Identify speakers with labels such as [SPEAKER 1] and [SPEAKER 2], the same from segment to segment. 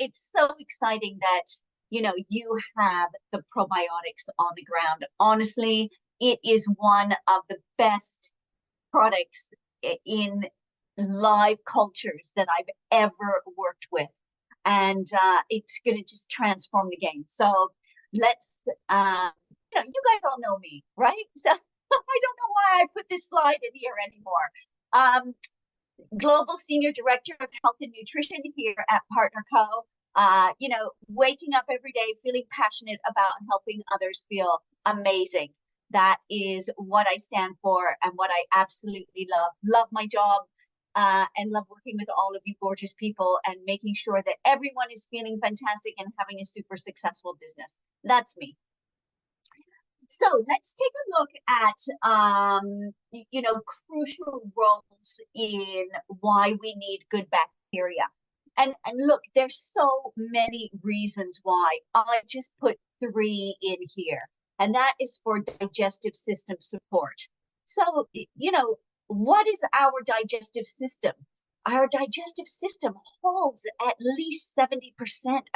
[SPEAKER 1] it's so exciting that, you have the probiotics on the ground. Honestly, it is one of the best products in live cultures that I've ever worked with. And it's going to just transform the game. So let's, you guys all know me, right? So I don't know why I put this slide in here anymore. Global Senior Director of Health and Nutrition here at Partner Co. Waking up every day feeling passionate about helping others feel amazing. That is what I stand for and what I absolutely love. Love my job and love working with all of you gorgeous people and making sure that everyone is feeling fantastic and having a super successful business. That's me. So let's take a look at, crucial roles in why we need good bacteria. And look, there's so many reasons why. I just put 3 in here, and that is for digestive system support. So, what is our digestive system? Our digestive system holds at least 70%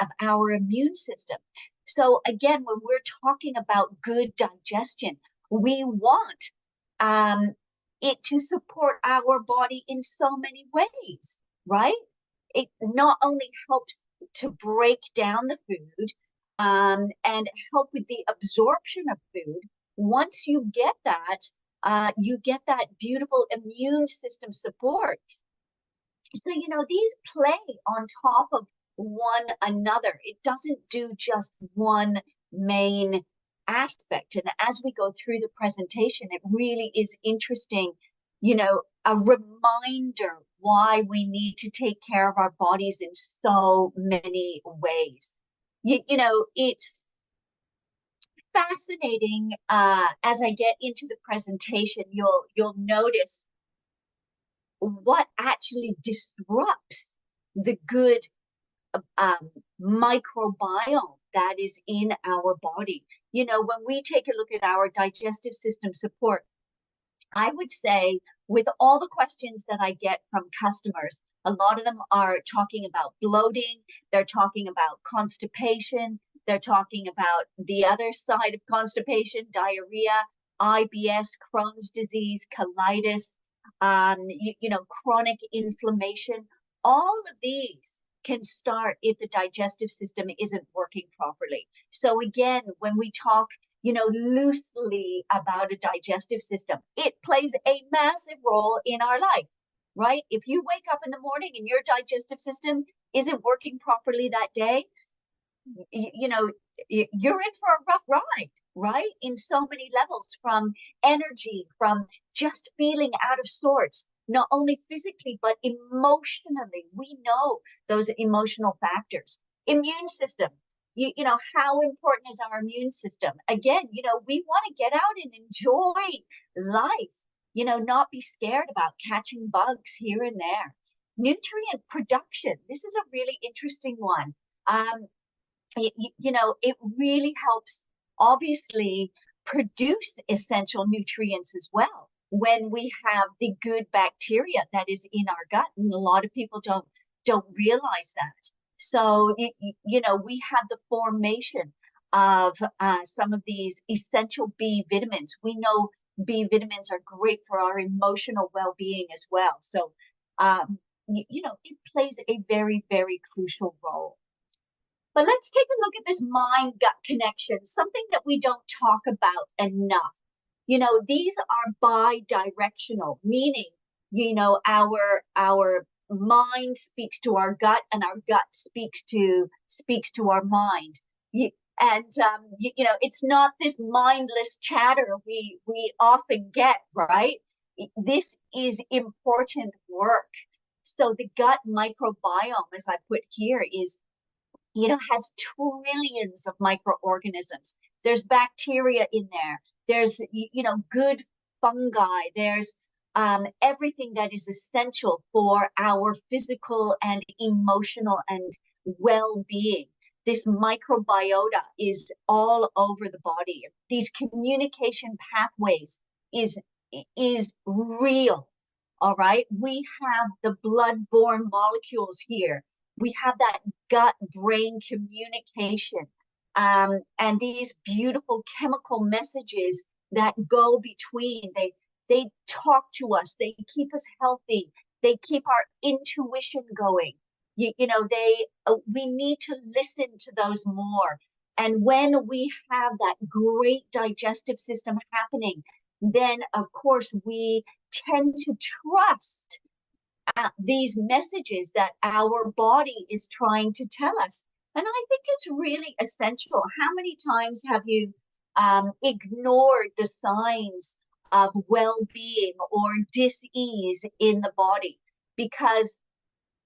[SPEAKER 1] of our immune system. So again, when we're talking about good digestion, we want it to support our body in so many ways, right? It not only helps to break down the food and help with the absorption of food. Once you get that beautiful immune system support. So, these play on top of one another. It doesn't do just one main aspect. And as we go through the presentation, it really is interesting, a reminder why we need to take care of our bodies in so many ways. It's fascinating. As I get into the presentation, you'll notice what actually disrupts the good microbiome that is in our body. When we take a look at our digestive system support, I would say with all the questions that I get from customers, a lot of them are talking about bloating, they're talking about constipation, they're talking about the other side of constipation, diarrhea, IBS, Crohn's disease, colitis, chronic inflammation. All of these can start if the digestive system isn't working properly. So again, when we talk, loosely about a digestive system, it plays a massive role in our life, right? If you wake up in the morning and your digestive system isn't working properly that day, you're in for a rough ride, right? In so many levels, from energy, from just feeling out of sorts, not only physically, but emotionally. We know those emotional factors. Immune system, how important is our immune system? Again, we want to get out and enjoy life, not be scared about catching bugs here and there. Nutrient production, this is a really interesting one. It really helps, obviously, produce essential nutrients as well when we have the good bacteria that is in our gut, and a lot of people don't realize that. So we have the formation of some of these essential B vitamins. We know B vitamins are great for our emotional well-being as well. So it plays a very, very crucial role. But let's take a look at this mind-gut connection, something that we don't talk about enough. These are bi-directional, meaning, our mind speaks to our gut and our gut speaks to our mind. It's not this mindless chatter we often get, right? This is important work. So the gut microbiome, as I put here, has trillions of microorganisms. There's bacteria in there. There's, good fungi. There's everything that is essential for our physical and emotional and well-being. This microbiota is all over the body. These communication pathways is real. All right. We have the blood-borne molecules here We have that gut-brain communication, and these beautiful chemical messages that go between. They talk to us. They keep us healthy. They keep our intuition going. We need to listen to those more. And when we have that great digestive system happening, then of course we tend to trust these messages that our body is trying to tell us. And I think it's really essential. How many times have you ignored the signs of well-being or dis-ease in the body because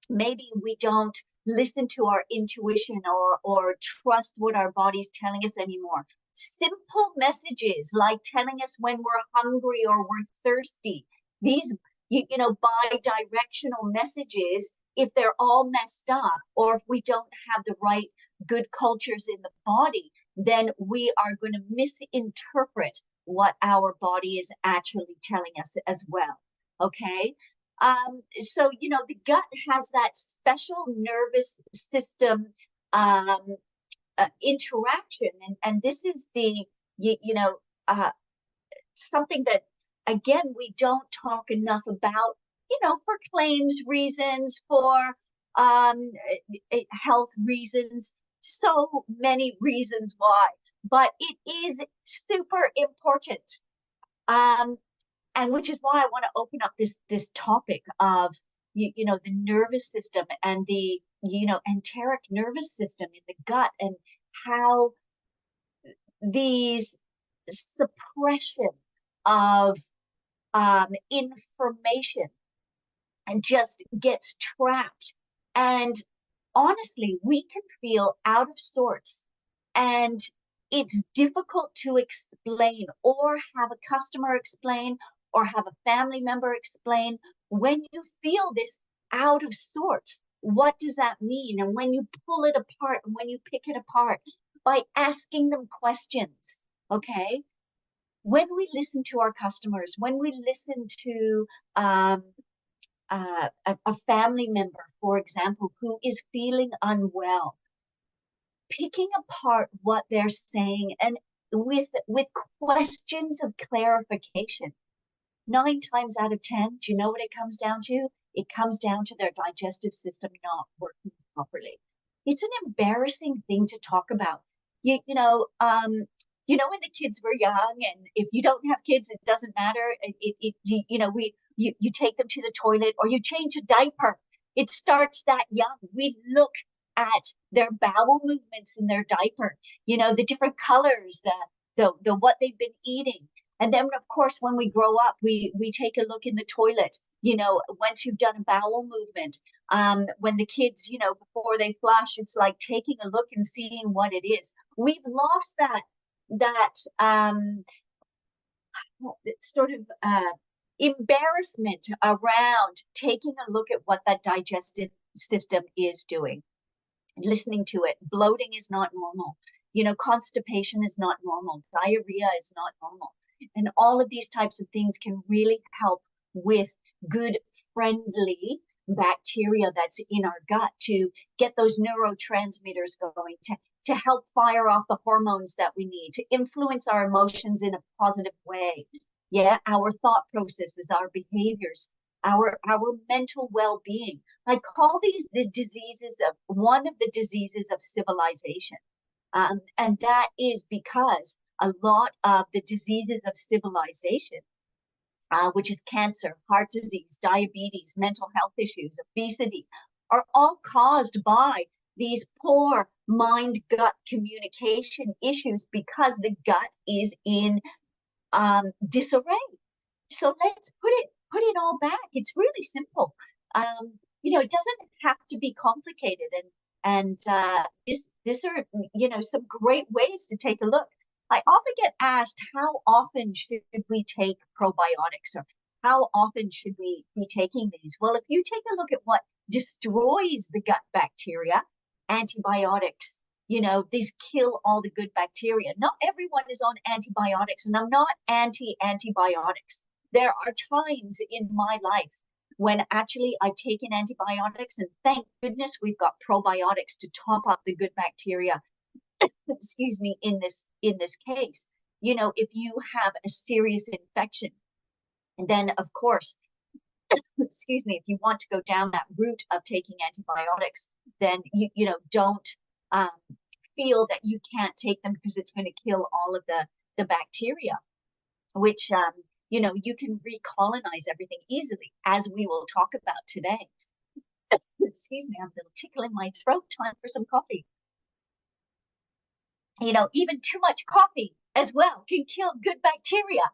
[SPEAKER 1] maybe we don't listen to our intuition or trust what our body's telling us anymore? Simple messages like telling us when we're hungry or we're thirsty. These, bi-directional messages, if they're all messed up or if we don't have the right good cultures in the body, then we are going to misinterpret what our body is actually telling us as well. Okay. So the gut has that special nervous system um, interaction, and this is something that, again, we don't talk enough about, for claims reasons, for um, health reasons, so many reasons why, but it is super important. Um, and which is why I want to open up this topic of the nervous system and the enteric nervous system in the gut, and how these suppression of information and just gets trapped. And honestly, we can feel out of sorts, and it's difficult to explain or have a customer explain or have a family member explain when you feel this out of sorts. What does that mean? And when you pull it apart and when you pick it apart by asking them questions, okay? When we listen to our customers, when we listen to a family member, for example, who is feeling unwell, picking apart what they're saying and with questions of clarification, 9 times out of 10, do you know what it comes down to? It comes down to their digestive system not working properly. It's an embarrassing thing to talk about. When the kids were young, and if you don't have kids, it doesn't matter. You take them to the toilet or you change a diaper. It starts that young. We look at their bowel movements in their diaper, the different colors, the what they've been eating. And then, of course, when we grow up, we take a look in the toilet, once you've done a bowel movement. When the kids, before they flush, it's like taking a look and seeing what it is. We've lost that sort of embarrassment around taking a look at what that digestive system is doing, listening to it. Bloating is not normal. Constipation is not normal. Diarrhea is not normal. And all of these types of things can really help with good, friendly bacteria that's in our gut to get those neurotransmitters going, to help fire off the hormones that we need, to influence our emotions in a positive way. Yeah, our thought processes, our behaviors, our mental well-being. I call these the diseases of one of the diseases of civilization. And that is because a lot of the diseases of civilization, which is cancer, heart disease, diabetes, mental health issues, obesity, are all caused by these poor mind-gut communication issues because the gut is in disarray. So let's put it all back. It's really simple. It doesn't have to be complicated, and this are some great ways to take a look. I often get asked, how often should we take probiotics, or how often should we be taking these? Well, if you take a look at what destroys the gut bacteria, antibiotics, these kill all the good bacteria. Not everyone is on antibiotics, and I'm not anti-antibiotics. There are times in my life when actually I've taken antibiotics, and thank goodness we've got probiotics to top up the good bacteria, excuse me, in this case. If you have a serious infection, and then of course, excuse me, if you want to go down that route of taking antibiotics, then don't um, feel that you can't take them because it's going to kill all of the bacteria, which you can recolonize everything easily, as we will talk about today. Excuse me, I have a little tickle in my throat. Time for some coffee. Even too much coffee as well can kill good bacteria.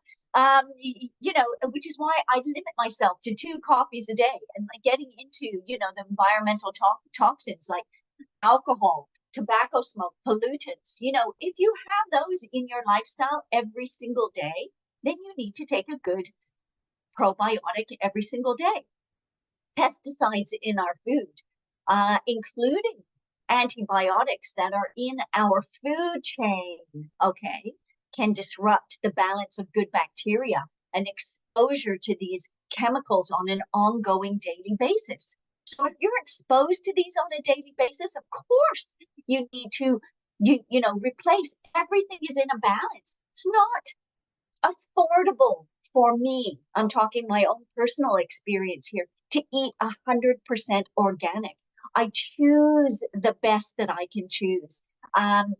[SPEAKER 1] Which is why I limit myself to 2 coffees a day, and like getting into, the environmental toxins like alcohol, tobacco smoke, pollutants. If you have those in your lifestyle every single day, then you need to take a good probiotic every single day. Pesticides in our food, including antibiotics that are in our food chain, okay, can disrupt the balance of good bacteria, and exposure to these chemicals on an ongoing daily basis. So if you're exposed to these on a daily basis, of course you need to replace. Everything is in a balance. It's not affordable for me. I'm talking my own personal experience here, to eat 100% organic. I choose the best that I can choose. And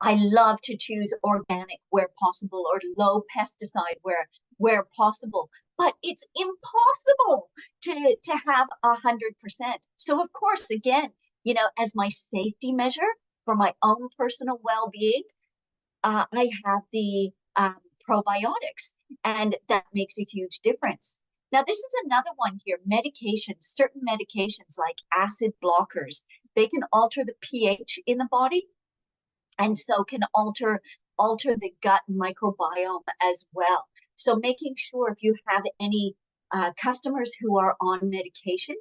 [SPEAKER 1] I love to choose organic where possible, or low pesticide where possible. But it's impossible to have 100%. So of course, again, as my safety measure for my own personal well-being, I have the probiotics, and that makes a huge difference. Now, this is another one here, medications, certain medications like acid blockers. They can alter the pH in the body, and so can alter the gut microbiome as well. So making sure, if you have any customers who are on medication,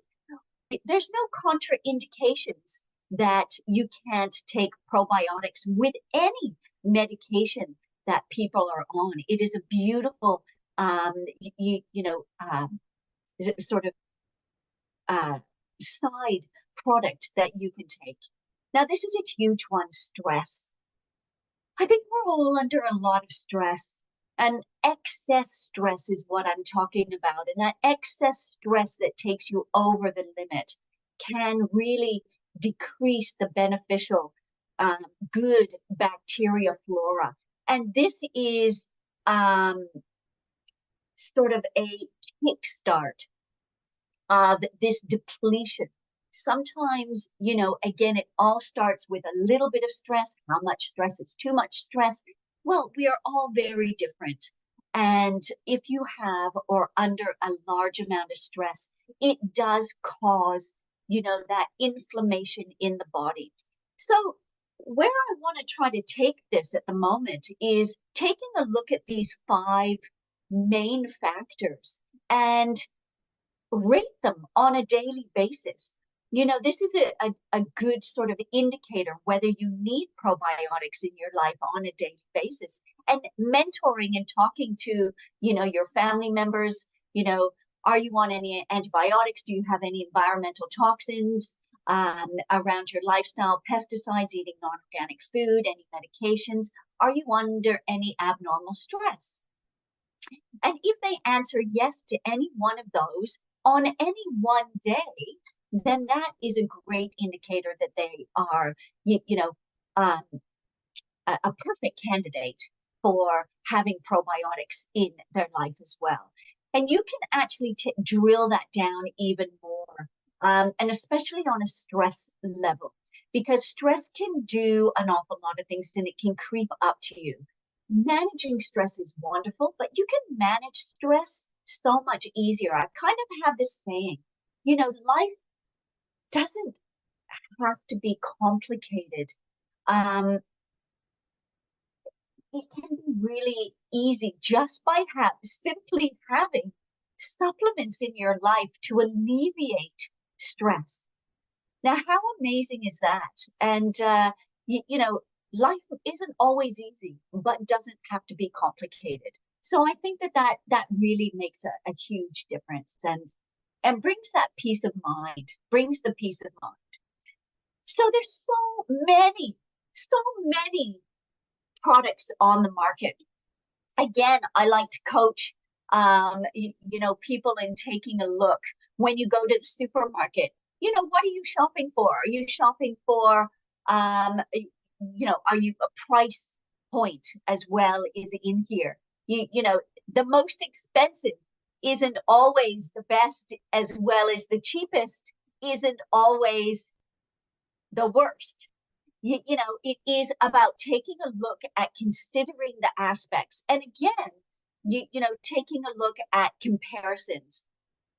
[SPEAKER 1] there's no contraindications that you can't take probiotics with any medication that people are on. It is a beautiful, sort of side product that you can take. Now, this is a huge one, stress. I think we're all under a lot of stress, and excess stress is what I'm talking about. And that excess stress that takes you over the limit can really decrease the beneficial, good bacteria flora. And this is sort of a kickstart of this depletion. Sometimes, again, it all starts with a little bit of stress. How much stress is too much stress? Well, we are all very different. And if you have or under a large amount of stress, it does cause, that inflammation in the body. So where I want to try to take this at the moment is taking a look at these 5 main factors and rate them on a daily basis. This is a good sort of indicator whether you need probiotics in your life on a daily basis. And mentoring and talking to, your family members, are you on any antibiotics? Do you have any environmental toxins around your lifestyle, pesticides, eating non-organic food, any medications? Are you under any abnormal stress? And if they answer yes to any one of those on any one day, then that is a great indicator that they are, a perfect candidate for having probiotics in their life as well. And you can actually drill that down even more, and especially on a stress level, because stress can do an awful lot of things, and it can creep up to you. Managing stress is wonderful, but you can manage stress so much easier. I kind of have this saying, life doesn't have to be complicated. It can be really easy just by simply having supplements in your life to alleviate stress. Now, how amazing is that? And, life isn't always easy, but doesn't have to be complicated. So I think that really makes a huge difference and brings that peace of mind, brings the peace of mind. So there's so many products on the market. Again, I like to coach people in taking a look when you go to the supermarket. What are you shopping for? Are you shopping for are you a price point as well is in here? The most expensive isn't always the best, as well as the cheapest isn't always the worst. It is about taking a look at considering the aspects. And again, taking a look at comparisons.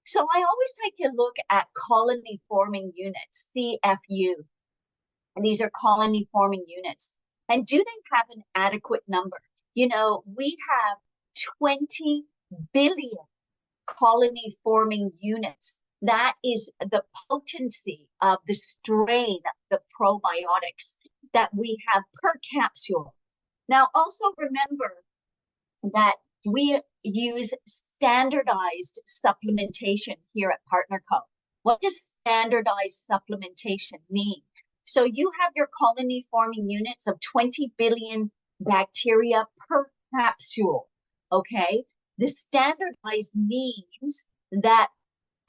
[SPEAKER 1] So I always take a look at colony forming units, CFU. And these are colony forming units. And do they have an adequate number? We have 20 billion colony forming units. That is the potency of the strain of the probiotics that we have per capsule. Now, also remember that we use standardized supplementation here at Partner Co. What does standardized supplementation mean? So you have your colony forming units of 20 billion bacteria per capsule, okay? The standardized means that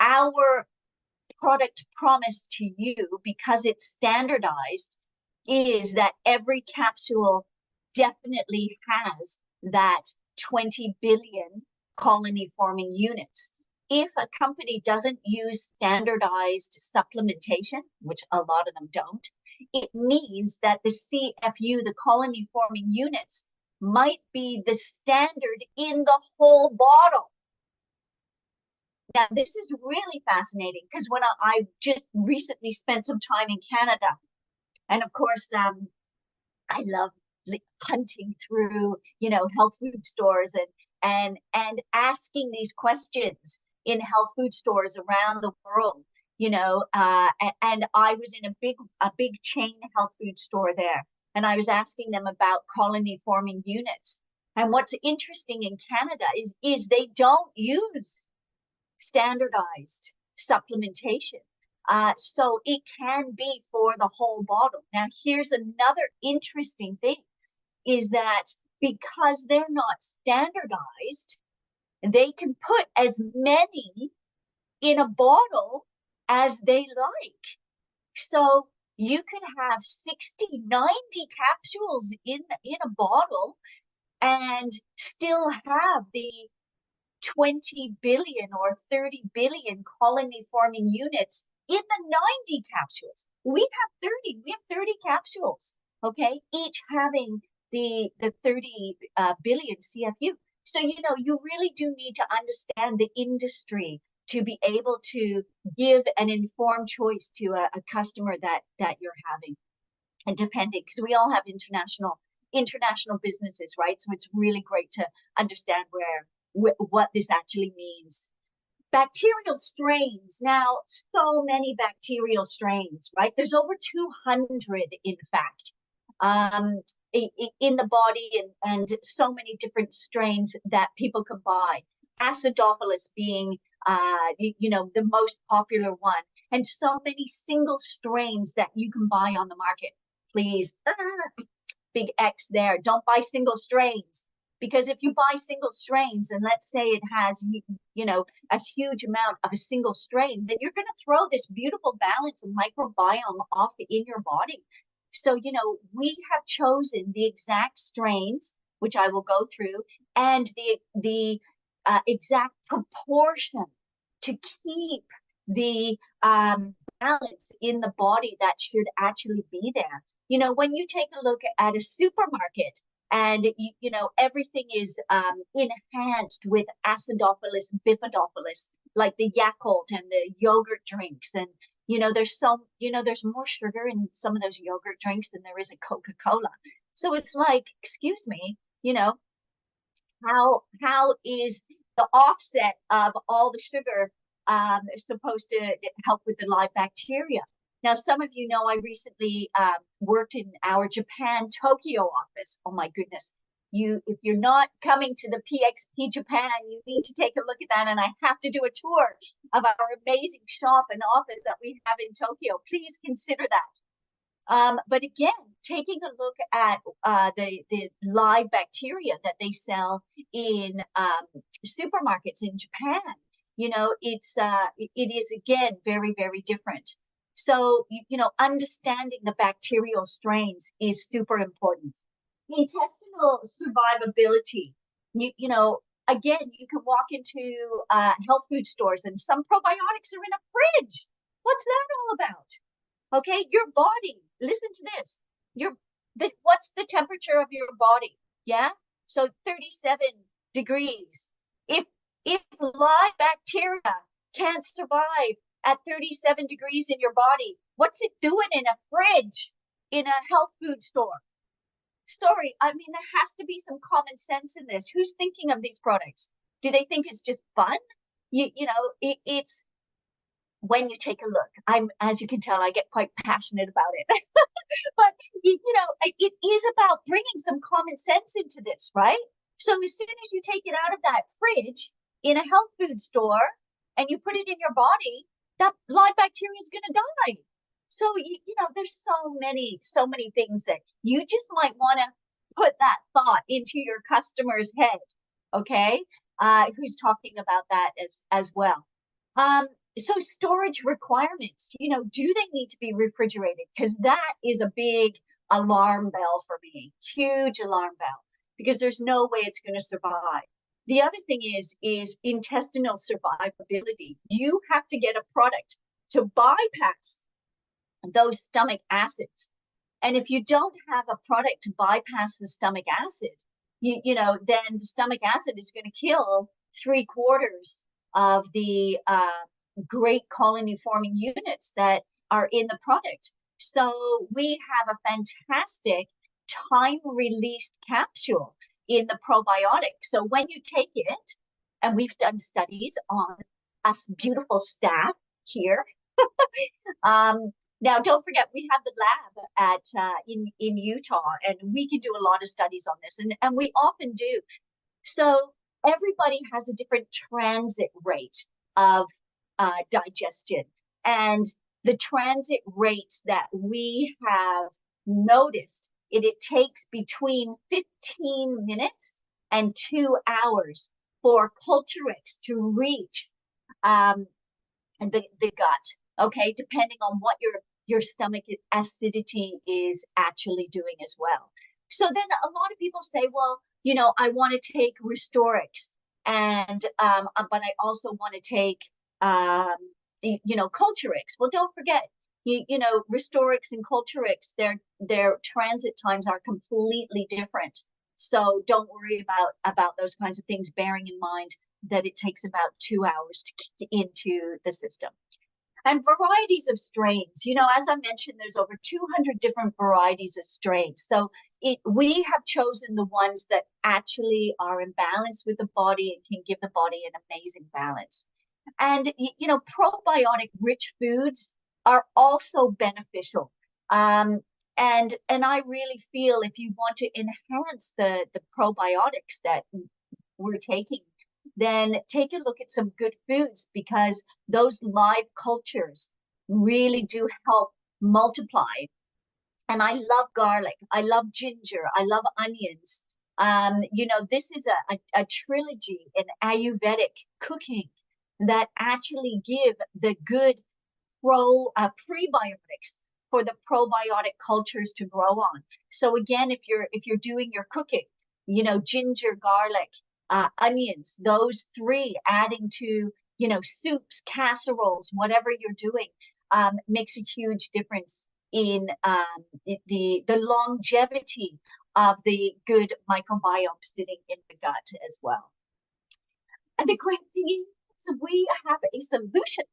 [SPEAKER 1] our product promise to you, because it's standardized, is that every capsule definitely has that 20 billion colony forming units. If a company doesn't use standardized supplementation, which a lot of them don't, it means that the CFU, the colony forming units, might be the standard in the whole bottle. Now, this is really fascinating because when I just recently spent some time in Canada, and of course, I love hunting through, health food stores and asking these questions in health food stores around the world, and I was in a big chain health food store there, and I was asking them about colony forming units. And what's interesting in Canada is they don't use standardized supplementation. So it can be for the whole bottle. Now, here's another interesting thing is that because they're not standardized, they can put as many in a bottle as they like. So you could have 60, 90 capsules in a bottle and still have the 20 billion or 30 billion colony forming units in the 90 capsules. We have 30 capsules, okay, each having the 30 billion CFU. So, you really do need to understand the industry to be able to give an informed choice to a customer that you're having. And depending, because we all have international businesses, right? So it's really great to understand what this actually means. Bacterial strains. Now, so many bacterial strains, right? There's over 200, in fact, in the body, and so many different strains that people can buy. Acidophilus being, the most popular one, and so many single strains that you can buy on the market. Please, big X there. Don't buy single strains. Because if you buy single strains, and let's say it has, a huge amount of a single strain, then you're going to throw this beautiful balance of microbiome off in your body. So, we have chosen the exact strains, which I will go through, and the exact proportion to keep the balance in the body that should actually be there. When you take a look at a supermarket, and everything is enhanced with acidophilus, bifidophilus, like the Yakult and the yogurt drinks. And there's more sugar in some of those yogurt drinks than there is in Coca-Cola. So it's like, excuse me, how is the offset of all the sugar supposed to help with the live bacteria? Now, some of I recently worked in our Japan Tokyo office. Oh my goodness. if you're not coming to the PXP Japan, you need to take a look at that. And I have to do a tour of our amazing shop and office that we have in Tokyo. Please consider that. But again, taking a look at the live bacteria that they sell in supermarkets in Japan, it is again very, very different. So, understanding the bacterial strains is super important. Intestinal survivability. Again, you can walk into health food stores and some probiotics are in a fridge. What's that all about? Okay, your body, listen to this. What's the temperature of your body? Yeah, so 37 degrees. If live bacteria can't survive at 37 degrees in your body, what's it doing in a fridge in a health food store? Story. I mean, there has to be some common sense in this. Who's thinking of these products? Do they think it's just fun? It's when you take a look. As you can tell, I get quite passionate about it. But it is about bringing some common sense into this, right? So as soon as you take it out of that fridge in a health food store and you put it in your body, that live bacteria is going to die. So, there's so many things that you just might want to put that thought into your customer's head, okay? Who's talking about that as well. So storage requirements, do they need to be refrigerated? Because that is a big alarm bell for me, huge alarm bell, because there's no way it's going to survive. The other thing is intestinal survivability. You have to get a product to bypass those stomach acids. And if you don't have a product to bypass the stomach acid, then the stomach acid is going to kill 3/4 of the great colony forming units that are in the product. So we have a fantastic time released capsule in the probiotic. So when you take it, and we've done studies on us beautiful staff here. Now, don't forget, we have the lab in Utah, and we can do a lot of studies on this, and we often do. So everybody has a different transit rate of digestion, and the transit rates that we have noticed, it takes between 15 minutes and 2 hours for Culturix to reach the gut. Okay, depending on what your stomach acidity is actually doing as well. So then a lot of people say, well, I want to take Restorix, and but I also want to take Culturix. Well, don't forget, Restorix and Culturix, their transit times are completely different. So don't worry about those kinds of things, bearing in mind that it takes about 2 hours to kick into the system. And varieties of strains, as I mentioned, there's over 200 different varieties of strains. So we have chosen the ones that actually are in balance with the body and can give the body an amazing balance. And, probiotic rich foods are also beneficial. And I really feel if you want to enhance the probiotics that we're taking, then take a look at some good foods, because those live cultures really do help multiply. And I love garlic. I love ginger. I love onions. This is a trilogy in Ayurvedic cooking that actually give the good prebiotics for the probiotic cultures to grow on. So again, if you're doing your cooking, ginger, garlic, onions, those three adding to, soups, casseroles, whatever you're doing, makes a huge difference in the longevity of the good microbiome sitting in the gut as well. And the great thing is we have a solution.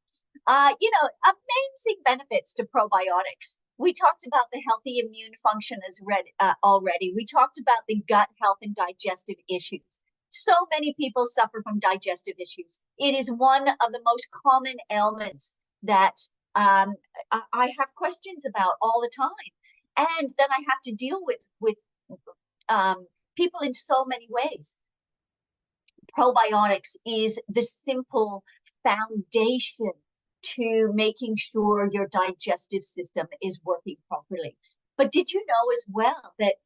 [SPEAKER 1] Amazing benefits to probiotics. We talked about the healthy immune function already. We talked about the gut health and digestive issues. So many people suffer from digestive issues. It is one of the most common ailments that I have questions about all the time, and that I have to deal with people in so many ways. Probiotics is the simple foundation to making sure your digestive system is working properly. But did you know as well that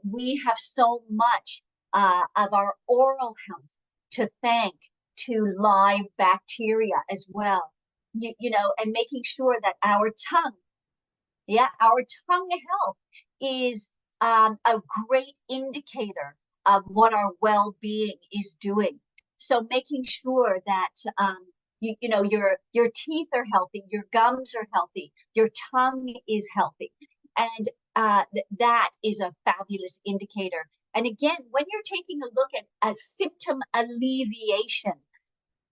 [SPEAKER 1] we have so much of our oral health to thank to live bacteria as well? And making sure that our tongue, our tongue health is a great indicator of what our well-being is doing. So making sure that your teeth are healthy, your gums are healthy, your tongue is healthy, and that is a fabulous indicator. And again, when you're taking a look at a symptom alleviation,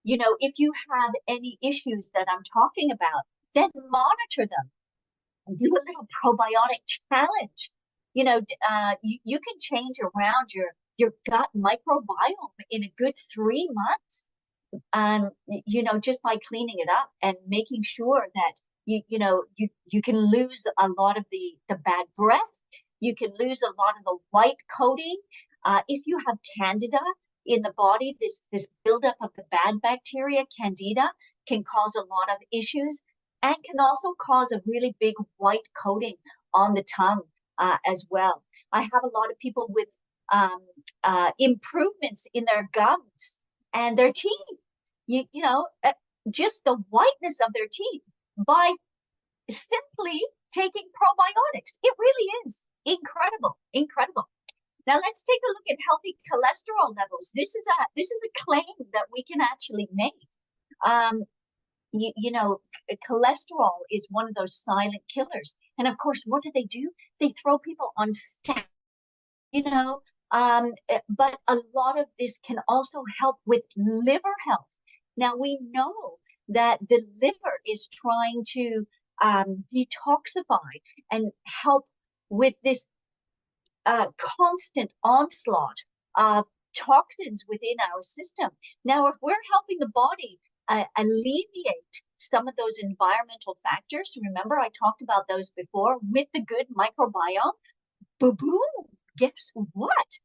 [SPEAKER 1] if you have any issues that I'm talking about, then monitor them. Do a little probiotic challenge. You can change around your gut microbiome in a good 3 months. Just by cleaning it up and making sure that you can lose a lot of the bad breath. You can lose a lot of the white coating. If you have candida in the body, this buildup of the bad bacteria, candida, can cause a lot of issues and can also cause a really big white coating on the tongue as well. I have a lot of people with improvements in their gums and their teeth. Just the whiteness of their teeth by simply taking probiotics. It really is incredible, incredible. Now let's take a look at healthy cholesterol levels. This is a claim that we can actually make. Cholesterol is one of those silent killers. And of course, what do? They throw people on statins, but a lot of this can also help with liver health. Now we know that the liver is trying to detoxify and help with this constant onslaught of toxins within our system. Now, if we're helping the body alleviate some of those environmental factors, remember I talked about those before, with the good microbiome, boom, guess what?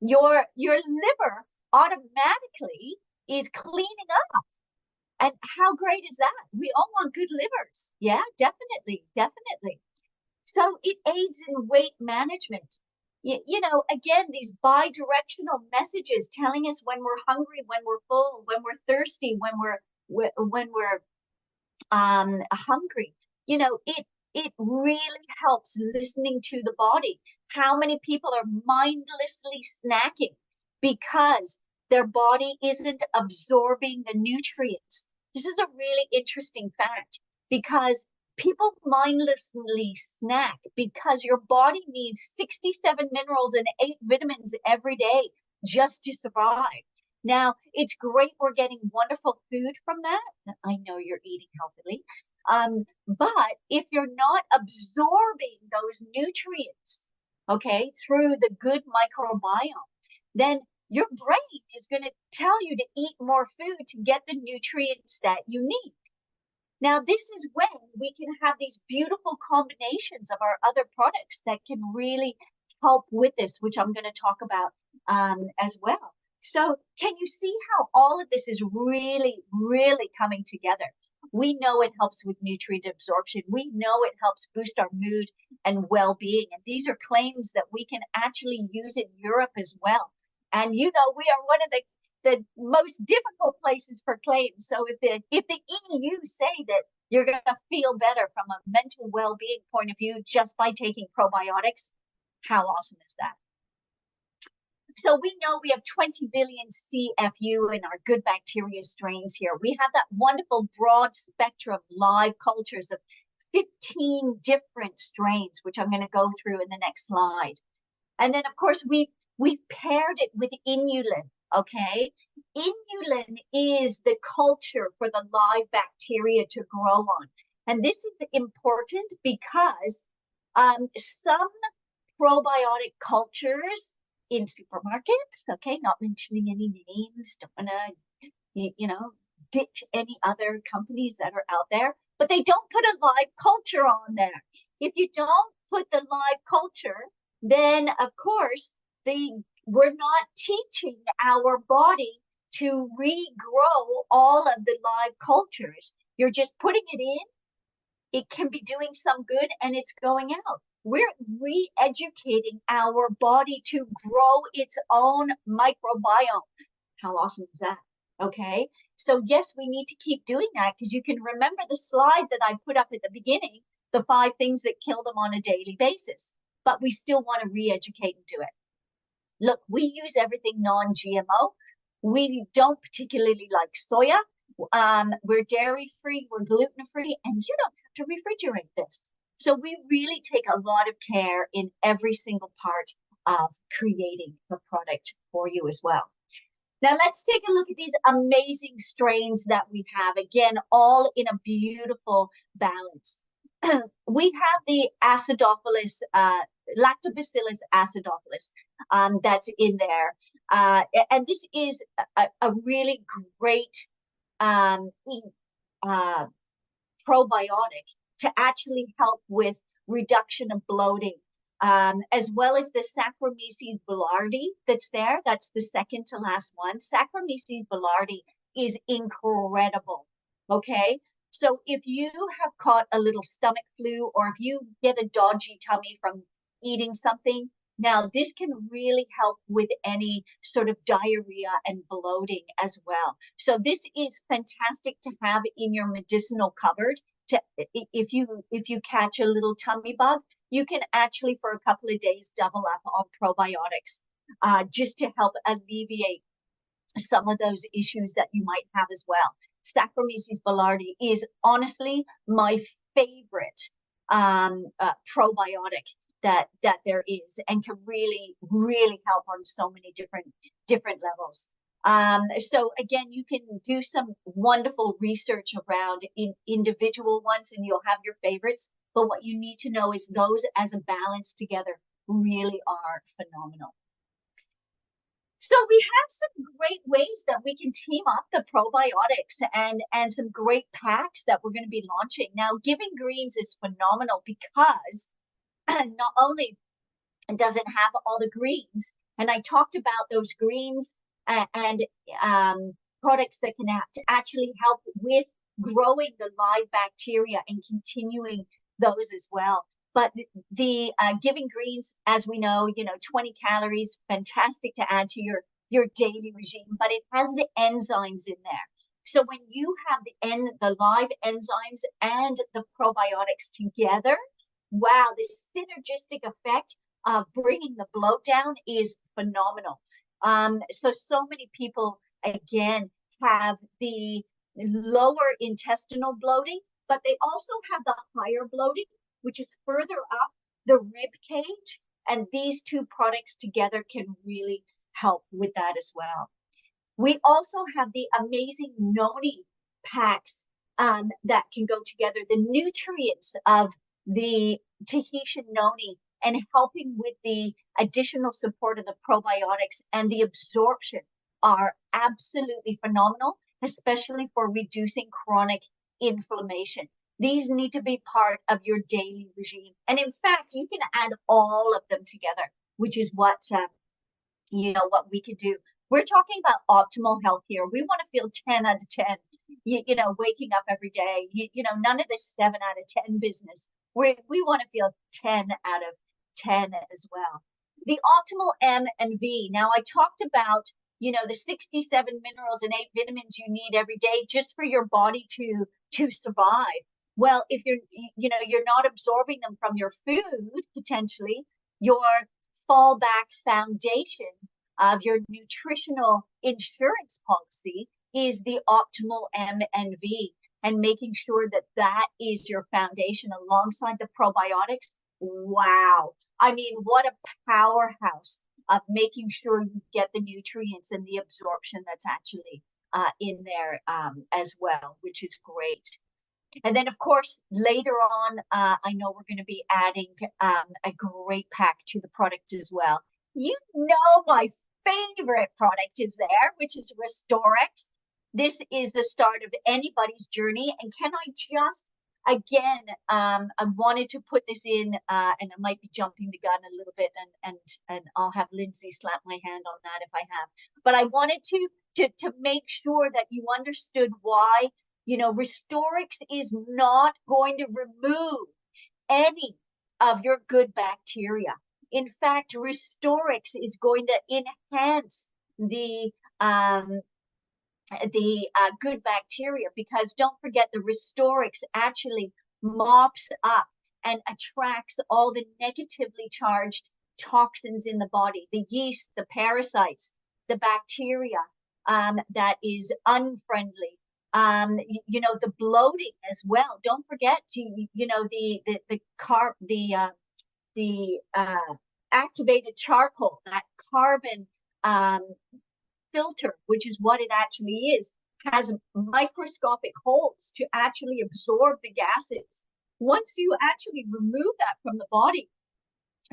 [SPEAKER 1] Your liver automatically is cleaning up. And how great is that? We all want good livers. Yeah, definitely, definitely. So it aids in weight management. Again, these bi-directional messages telling us when we're hungry, when we're full, when we're thirsty, when we're hungry. It really helps listening to the body. How many people are mindlessly snacking because their body isn't absorbing the nutrients? This is a really interesting fact because people mindlessly snack because your body needs 67 minerals and 8 vitamins every day just to survive. Now, it's great we're getting wonderful food from that. I know you're eating healthily. But if you're not absorbing those nutrients, okay, through the good microbiome, then your brain is going to tell you to eat more food to get the nutrients that you need. Now, this is when we can have these beautiful combinations of our other products that can really help with this, which I'm going to talk about as well. So can you see how all of this is really, really coming together? We know it helps with nutrient absorption. We know it helps boost our mood and well-being. And these are claims that we can actually use in Europe as well. And we are one of the most difficult places for claims. So if the EU say that you're going to feel better from a mental well-being point of view just by taking probiotics, how awesome is that? So we know we have 20 billion CFU in our good bacteria strains here. We have that wonderful broad spectrum live cultures of 15 different strains, which I'm going to go through in the next slide. And then, of course, we've paired it with inulin, okay? Inulin is the culture for the live bacteria to grow on. And this is important because some probiotic cultures in supermarkets, okay, not mentioning any names, don't want to, ditch any other companies that are out there, but they don't put a live culture on there. If you don't put the live culture, then of course we're not teaching our body to regrow all of the live cultures. You're just putting it in. It can be doing some good and it's going out. We're re-educating our body to grow its own microbiome. How awesome is that? Okay. So yes, we need to keep doing that, because you can remember the slide that I put up at the beginning, the 5 things that kill them on a daily basis, but we still want to re-educate and do it. Look, we use everything non-GMO. We don't particularly like soya. We're dairy-free, we're gluten-free, and you don't have to refrigerate this. So we really take a lot of care in every single part of creating the product for you as well. Now let's take a look at these amazing strains that we have. Again, all in a beautiful balance. We have the acidophilus, Lactobacillus acidophilus, that's in there. And this is a really great probiotic to actually help with reduction of bloating, as well as the Saccharomyces boulardii that's there. That's the second to last one. Saccharomyces boulardii is incredible, okay? So if you have caught a little stomach flu, or if you get a dodgy tummy from eating something, now this can really help with any sort of diarrhea and bloating as well. So this is fantastic to have in your medicinal cupboard. If you catch a little tummy bug, you can actually for a couple of days double up on probiotics, just to help alleviate some of those issues that you might have as well. Saccharomyces boulardii is honestly my favorite probiotic that there is, and can really help on so many different levels. So again, you can do some wonderful research around individual ones, and you'll have your favorites. But what you need to know is those as a balance together really are phenomenal. So we have some great ways that we can team up the probiotics, and some great packs that we're going to be launching. Now, Giving Greens is phenomenal because not only does it have all the greens, and I talked about those greens and products that can actually help with growing the live bacteria and continuing those as well. But the Giving Greens, as we know, 20 calories, fantastic to add to your daily regime, but it has the enzymes in there. So when you have the live enzymes and the probiotics together, wow, this synergistic effect of bringing the bloat down is phenomenal. So many people, again, have the lower intestinal bloating, but they also have the higher bloating, which is further up the rib cage. And these two products together can really help with that as well. We also have the amazing noni packs that can go together, the nutrients of the Tahitian noni, and helping with the additional support of the probiotics and the absorption are absolutely phenomenal, especially for reducing chronic inflammation. These need to be part of your daily regime. And in fact, you can add all of them together, which is what we could do. We're talking about optimal health here. We want to feel 10 out of 10, waking up every day, none of this 7 out of 10 business. We want to feel 10 out of 10 as well. The optimal M and V. Now I talked about, the 67 minerals and 8 vitamins you need every day just for your body to survive. Well, if you're not absorbing them from your food, potentially, your fallback foundation of your nutritional insurance policy is the optimal M and V, and making sure that is your foundation alongside the probiotics. Wow. I mean, what a powerhouse of making sure you get the nutrients and the absorption that's actually in there as well, which is great. And then, of course, later on, I know we're going to be adding a great pack to the product as well. My favorite product is there, which is Restorex. This is the start of anybody's journey. And can I just again, I wanted to put this in, and I might be jumping the gun a little bit, and I'll have Lindsay slap my hand on that if I have. But I wanted to make sure that you understood why, Restorix is not going to remove any of your good bacteria. In fact, Restorix is going to enhance um, the good bacteria, because don't forget the Restorix actually mops up and attracts all the negatively charged toxins in the body, the yeast, the parasites, the bacteria that is unfriendly. The bloating as well. Don't forget to, the activated charcoal, that carbon um, filter, which is what it actually is, has microscopic holes to actually absorb the gases. Once you actually remove that from the body,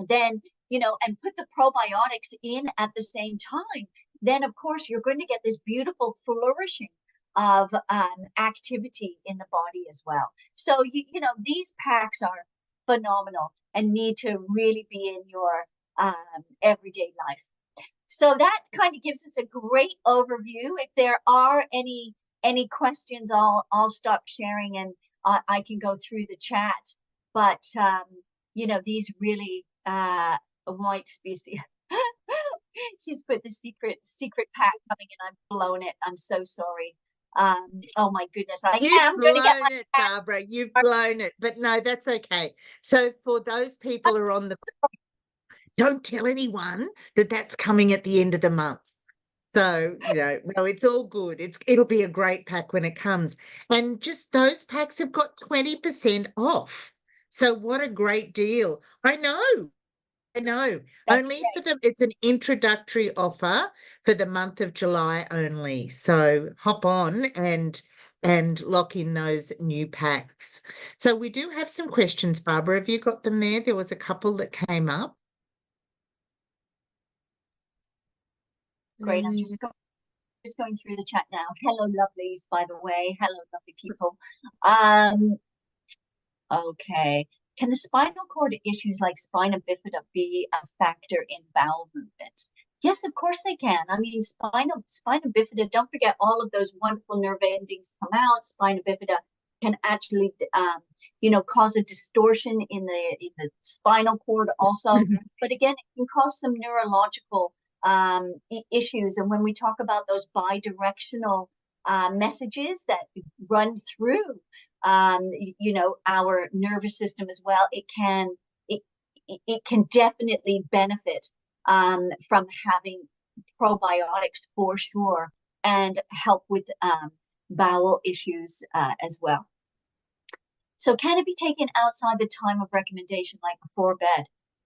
[SPEAKER 1] then, and put the probiotics in at the same time, then of course you're going to get this beautiful flourishing of activity in the body as well. So, these packs are phenomenal and need to really be in your everyday life. So that kind of gives us a great overview. If there are any questions, I'll stop sharing, and I can go through the chat. But these really white species. She's put the secret pack coming, and I've blown it. I'm so sorry. Oh my goodness,
[SPEAKER 2] You've blown it, Barbara. You've blown it, but no, that's okay. So for those people who are on the, don't tell anyone that that's coming at the end of the month. So, no, it's all good. It'll be a great pack when it comes. And just those packs have got 20% off. So what a great deal. I know.
[SPEAKER 1] That's
[SPEAKER 2] Only
[SPEAKER 1] great.
[SPEAKER 2] for them. It's an introductory offer for the month of July only. So hop on and lock in those new packs. So we do have some questions, Barbara. Have you got them there? There was a couple that came up.
[SPEAKER 1] Great. I'm just going through the chat now. Hello, lovelies, by the way. Hello, lovely people. Okay. Can the spinal cord issues like spina bifida be a factor in bowel movements? Yes, of course they can. I mean, spina bifida, don't forget all of those wonderful nerve endings come out. Spina bifida can actually, cause a distortion in the spinal cord also. But again, it can cause some neurological issues. And when we talk about those bidirectional messages that run through our nervous system as well, it can definitely benefit from having probiotics for sure, and help with bowel issues as well. So can it be taken outside the time of recommendation, like before bed?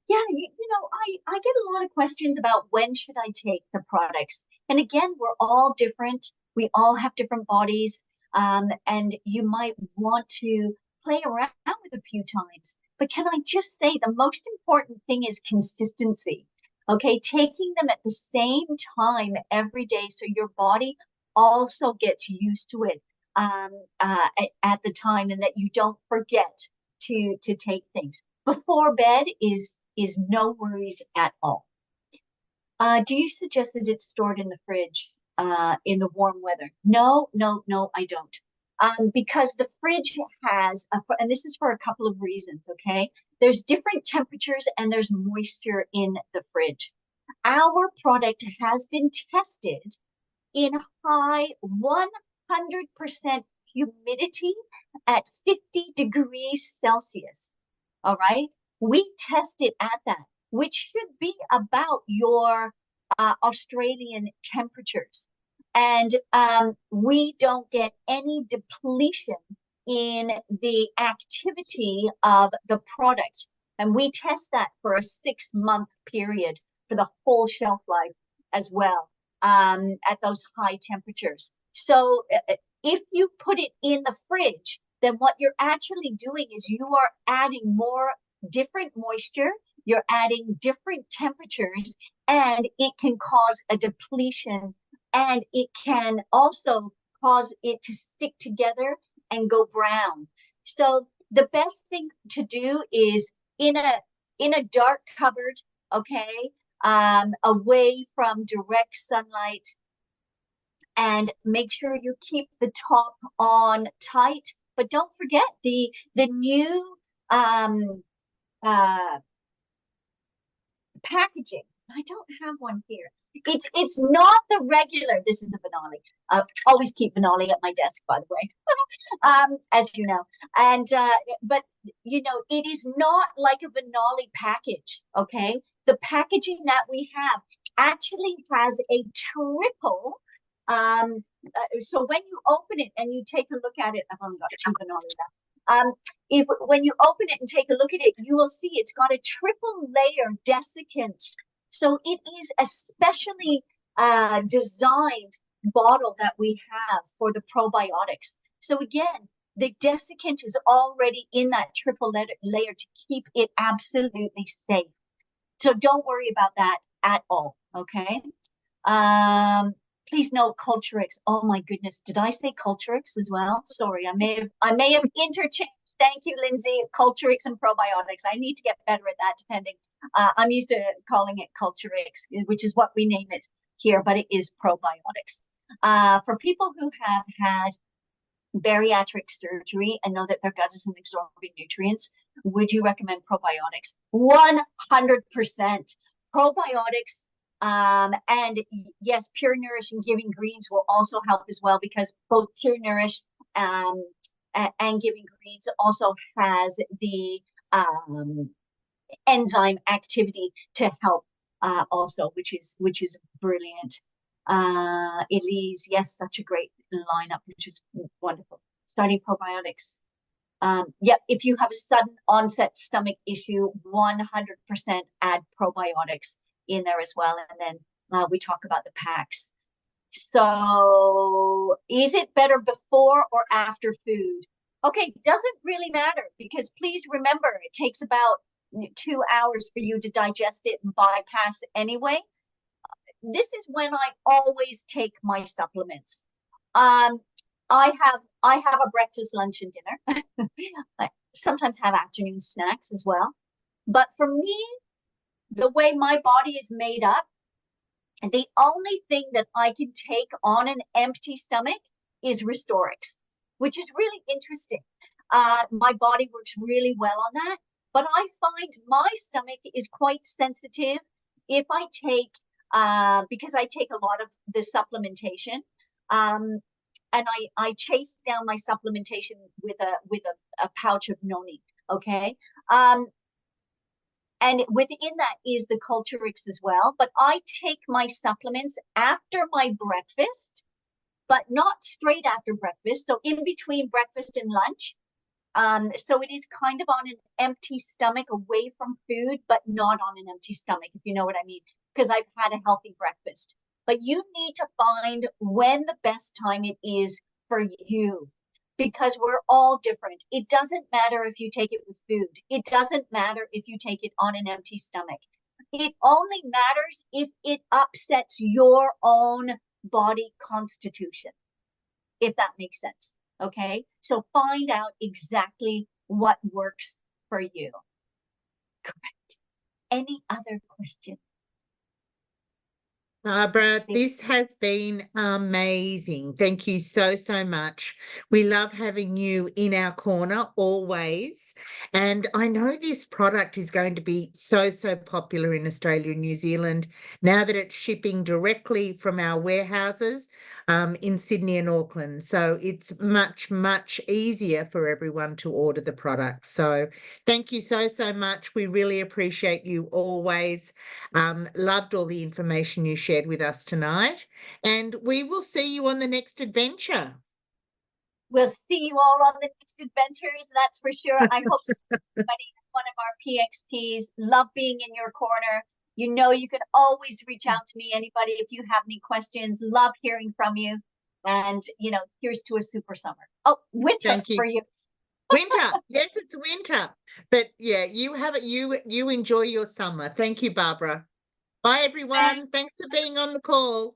[SPEAKER 1] Yeah, I get a lot of questions about when should I take the products. And again, we're all different. We all have different bodies. And you might want to play around with a few times. But can I just say the most important thing is consistency. Okay, taking them at the same time every day so your body also gets used to it at the time, and that you don't forget to take things. Before bed is no worries at all. Do you suggest that it's stored in the fridge in the warm weather? No, I don't. Because the fridge has, and this is for a couple of reasons, okay? There's different temperatures and there's moisture in the fridge. Our product has been tested in high 100% humidity at 50 degrees Celsius. All right. We test it at that, which should be about your Australian temperatures. And we don't get any depletion in the activity of the product. And we test that for a 6-month period for the whole shelf life as well, at those high temperatures. So if you put it in the fridge, then what you're actually doing is you are adding more different moisture, you're adding different temperatures, and it can cause a depletion, and it can also cause it to stick together and go brown. So the best thing to do is in a dark cupboard, okay, away from direct sunlight, and make sure you keep the top on tight. But don't forget the new uh packaging. I don't have one here. It's not the regular. This is a Benali. Always keep Benali at my desk, by the way, as you know. And but you know, it is not like a Benali package. Okay, the packaging that we have actually has a triple. So when you open it and you take a look at it, I've only got two Benali left. If when you open it and take a look at it, you will see it's got a triple layer desiccant. So it is a specially designed bottle that we have for the probiotics. So again, the desiccant is already in that triple layer to keep it absolutely safe. So don't worry about that at all, okay? Please note Culturix. Oh my goodness, did I say Culturix as well? Sorry, I may have interchanged. Thank you, Lindsay. Culturix and probiotics. I need to get better at that. Depending, I'm used to calling it Culturix, which is what we name it here, but it is probiotics. For people who have had bariatric surgery and know that their gut isn't absorbing nutrients, would you recommend probiotics? 100%. Probiotics. And yes, Pure Nourish and Giving Greens will also help as well, because both Pure Nourish and Giving Greens also has the enzyme activity to help also, which is brilliant. Elise, yes, such a great lineup, which is wonderful. Starting probiotics. Yep, if you have a sudden onset stomach issue, 100% add probiotics in there as well. And then we talk about the packs. So is it better before or after food? Okay, doesn't really matter, because please remember, it takes about 2 hours for you to digest it and bypass anyway. This is when I always take my supplements. I have a breakfast, lunch, and dinner. I sometimes have afternoon snacks as well. But for me, the way my body is made up, the only thing that I can take on an empty stomach is Restorix, which is really interesting. My body works really well on that, but I find my stomach is quite sensitive if I take, because I take a lot of the supplementation, and I chase down my supplementation with a pouch of noni. Okay. And within that is the Culturix as well. But I take my supplements after my breakfast, but not straight after breakfast. So in between breakfast and lunch. So it is kind of on an empty stomach, away from food, but not on an empty stomach, if you know what I mean, because I've had a healthy breakfast. But you need to find when the best time it is for you, because we're all different. It doesn't matter if you take it with food. It doesn't matter if you take it on an empty stomach. It only matters if it upsets your own body constitution, if that makes sense. Okay, so find out exactly what works for you. Correct. Any other question?
[SPEAKER 2] Barbara, this has been amazing. Thank you so, so much. We love having you in our corner always. And I know this product is going to be so, so popular in Australia and New Zealand now that it's shipping directly from our warehouses in Sydney and Auckland. So it's much, much easier for everyone to order the product. So thank you so, so much. We really appreciate you always. Loved all the information you shared with us tonight, and we will see you on the next adventure.
[SPEAKER 1] We'll see you all on the next adventures, that's for sure. I hope somebody, one of our PXPs, love being in your corner. You know, you can always reach out to me, anybody, if you have any questions. Love hearing from you. And, you know, here's to a super summer. Oh, winter. Thank you. For you.
[SPEAKER 2] Winter. Yes, it's winter. But yeah, you have it. You enjoy your summer. Thank you, Barbara. Bye, everyone. Thanks for being on the call.